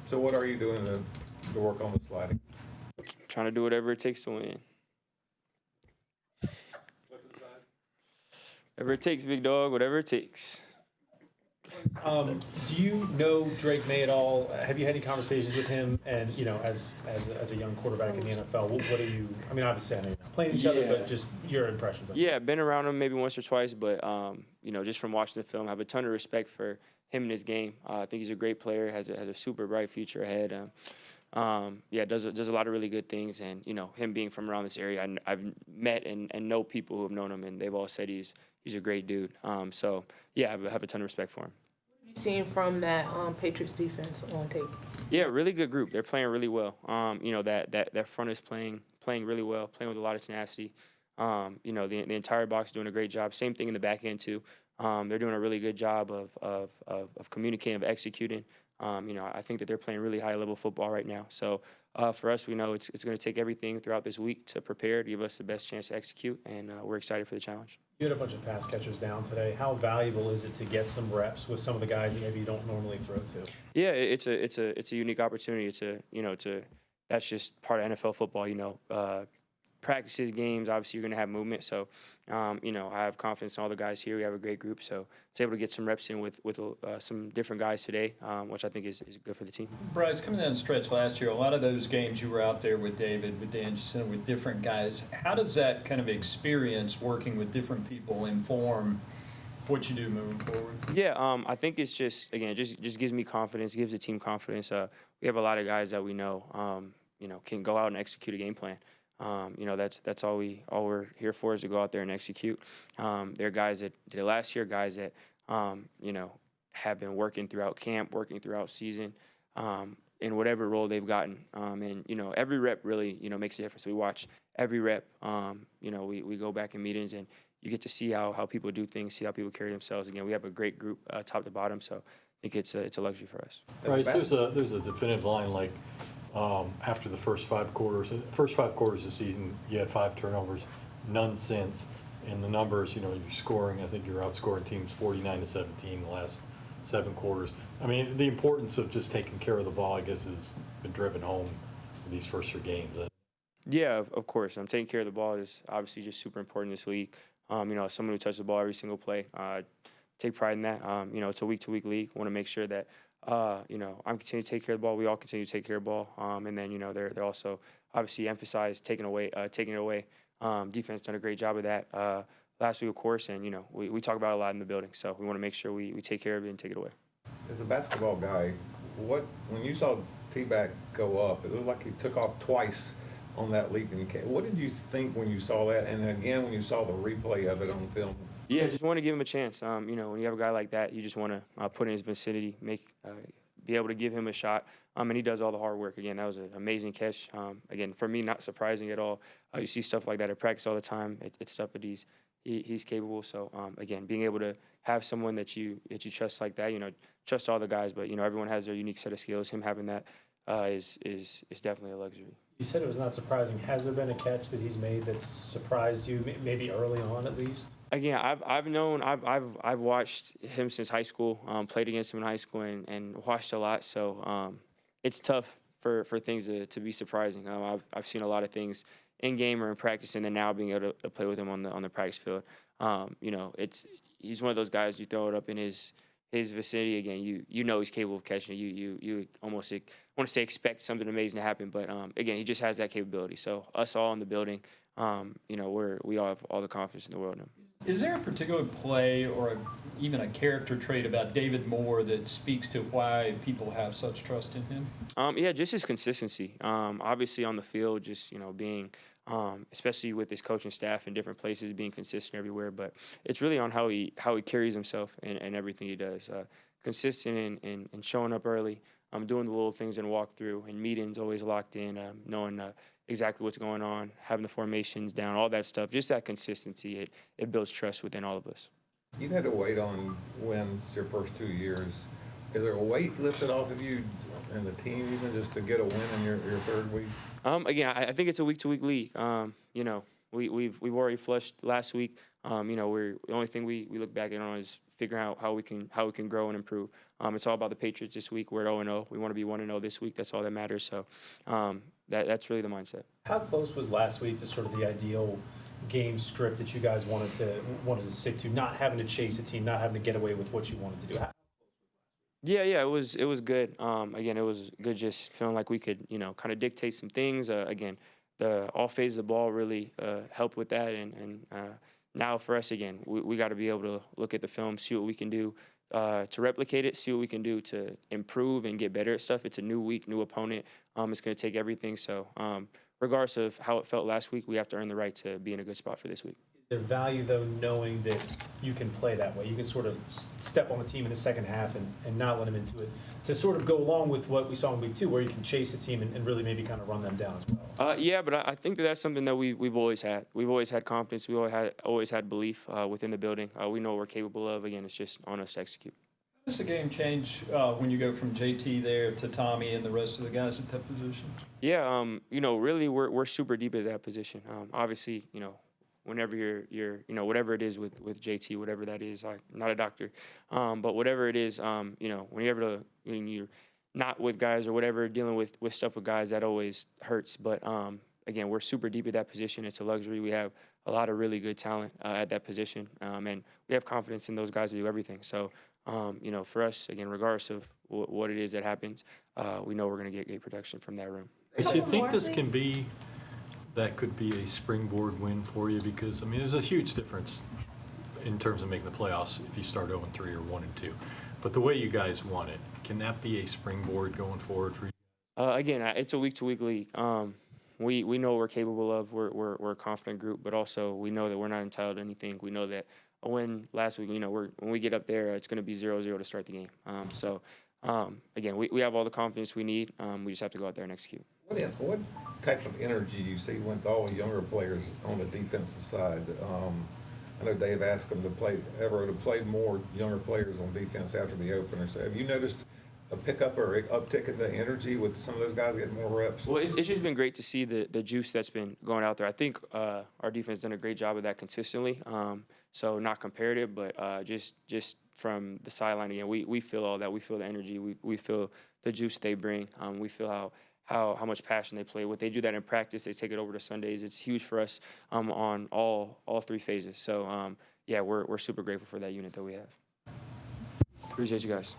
So what are you doing to work on the sliding? Trying to do whatever it takes to win. Whatever it takes, big dog. Whatever it takes. Do you know Drake Maye at all? Have you had any conversations with him? And as a young quarterback in the NFL, what do you? I mean, obviously, I know you're not playing each other, but just your impressions. Yeah, been around him maybe once or twice, but just from watching the film, I have a ton of respect for him and his game. I think he's a great player, has a super bright future ahead. Does a lot of really good things, and him being from around this area, I've met and know people who have known him, and they've all said he's a great dude. I have a ton of respect for him. What have you seen from that Patriots defense on tape? Yeah, really good group. They're playing really well. That front is playing really well, playing with a lot of tenacity. The entire box doing a great job. Same thing in the back end too. They're doing a really good job of communicating, of executing. I think that they're playing really high level football right now. So for us, we know it's going to take everything throughout this week to prepare, to give us the best chance to execute, and we're excited for the challenge. You had a bunch of pass catchers down today. How valuable is it to get some reps with some of the guys that maybe you don't normally throw to? Yeah, it's a unique opportunity. That's just part of NFL football. Practices, games, obviously you're going to have movement. So, I have confidence in all the guys here. We have a great group. So, it's able to get some reps in with some different guys today, which I think is good for the team. Bryce, coming down the stretch last year, a lot of those games you were out there with David, with Dangerson, with different guys. How does that kind of experience working with different people inform what you do moving forward? Yeah, I think it's just gives me confidence, gives the team confidence. We have a lot of guys that we know, can go out and execute a game plan. That's all we're here for, is to go out there and execute. There are guys that did it last year, guys that have been working throughout camp, working throughout season, in whatever role they've gotten. Every rep really makes a difference. We watch every rep. We go back in meetings, and you get to see how people do things, see how people carry themselves. Again, we have a great group, top to bottom. So I think it's a luxury for us. Right. There's a definitive line like. After the first five quarters of the season, you had 5 turnovers, none since. And the numbers, you're scoring. I think you're outscoring teams 49-17 the last 7 quarters. I mean, the importance of just taking care of the ball, I guess, has been driven home these first 3 games. Yeah, of course. Taking care of the ball is obviously just super important in this league. As someone who touches the ball every single play, take pride in that. It's a week-to-week league. Want to make sure that I'm continuing to take care of the ball. We all continue to take care of the ball. And then, they're also obviously emphasize taking it away. Defense done a great job of that last week, of course. And, we talk about it a lot in the building. So we want to make sure we take care of it and take it away. As a basketball guy, when you saw T-Back go up, it looked like he took off twice on that leap. What did you think when you saw that? And then again, when you saw the replay of it on film? Yeah, just want to give him a chance. When you have a guy like that, you just want to put in his vicinity, be able to give him a shot. And he does all the hard work. Again, that was an amazing catch. Again, for me, not surprising at all. You see stuff like that at practice all the time. It's stuff that he's capable. So again, being able to have someone that you trust like that, trust all the guys, but everyone has their unique set of skills. Him having that is definitely a luxury. You said it was not surprising. Has there been a catch that he's made that's surprised you, maybe early on at least? Again, I've watched him since high school, played against him in high school, and watched a lot. So it's tough for things to be surprising. I've seen a lot of things in game or in practice, and then now being able to play with him on the practice field. He's one of those guys, you throw it up in his vicinity, again, you know he's capable of catching it. You almost want to say expect something amazing to happen, but again, he just has that capability. So us all in the building, we all have all the confidence in the world in him. Is there a particular play or even a character trait about David Moore that speaks to why people have such trust in him? Just his consistency. Obviously on the field, just being, especially with his coaching staff in different places, being consistent everywhere. But it's really on how he carries himself and everything he does. Consistent and showing up early, doing the little things in walk through and meetings, always locked in, knowing exactly what's going on, having the formations down, all that stuff. Just that consistency, it builds trust within all of us. You had to wait on wins your first 2 years. Is there a weight lifted off of you and the team even just to get a win in your 3rd week? Again, I think it's a week-to-week league. We've already flushed last week. The only thing we look back on is figuring out how we can grow and improve. It's all about the Patriots this week. We're at 0-0. We want to be 1-0 this week. That's all that matters. So that's really the mindset. How close was last week to sort of the ideal game script that you guys wanted to stick to, not having to chase a team, not having to get away with what you wanted to do? Yeah, it was good. Again, it was good just feeling like we could, kind of dictate some things. Again, the all phases of the ball really helped with that. And now for us, again, we got to be able to look at the film, see what we can do to replicate it, see what we can do to improve and get better at stuff. It's a new week, new opponent. It's going to take everything. So regardless of how it felt last week, we have to earn the right to be in a good spot for this week. Is there value, though, knowing that you can play that way? You can sort of step on the team in the second half and not let them into it, to sort of go along with what we saw in week 2, where you can chase a team and really maybe kind of run them down as well. Yeah, but I think that's something that we've always had. We've always had confidence. We always had belief within the building. We know what we're capable of. Again, it's just on us to execute. How does the game change when you go from JT there to Tommy and the rest of the guys at that position? Yeah, really we're super deep at that position. Obviously, whenever you're whatever it is with JT, whatever that is, I'm not a doctor, but whatever it is, when you're not with guys or whatever, dealing with stuff with guys, that always hurts. But again, we're super deep at that position. It's a luxury. We have a lot of really good talent at that position, and we have confidence in those guys to do everything. So, for us, again, regardless of what it is that happens, we know we're going to get great production from that room. Do you think this can be, that could be a springboard win for you? Because, there's a huge difference in terms of making the playoffs if you start 0-3 or 1-2. But the way you guys won it, can that be a springboard going forward for you? Again, it's a week-to-week league. We know what we're capable of. We're a confident group, but also we know that we're not entitled to anything. We know that a win last week, when we get up there, it's going to be 0-0 to start the game. Again, we have all the confidence we need. We just have to go out there and execute. What type of energy do you see with all the younger players on the defensive side? I know Dave asked them to play more younger players on defense after the opener. So have you noticed a pickup or uptick in the energy with some of those guys getting more reps? Well, it's just been great to see the juice that's been going out there. I think our defense has done a great job of that consistently. So not comparative, but just from the sideline, again, we feel all that. We feel the energy. We feel the juice they bring. We feel how much passion they play with. They do that in practice. They take it over to Sundays. It's huge for us on all three phases. So, we're super grateful for that unit that we have. Appreciate you guys.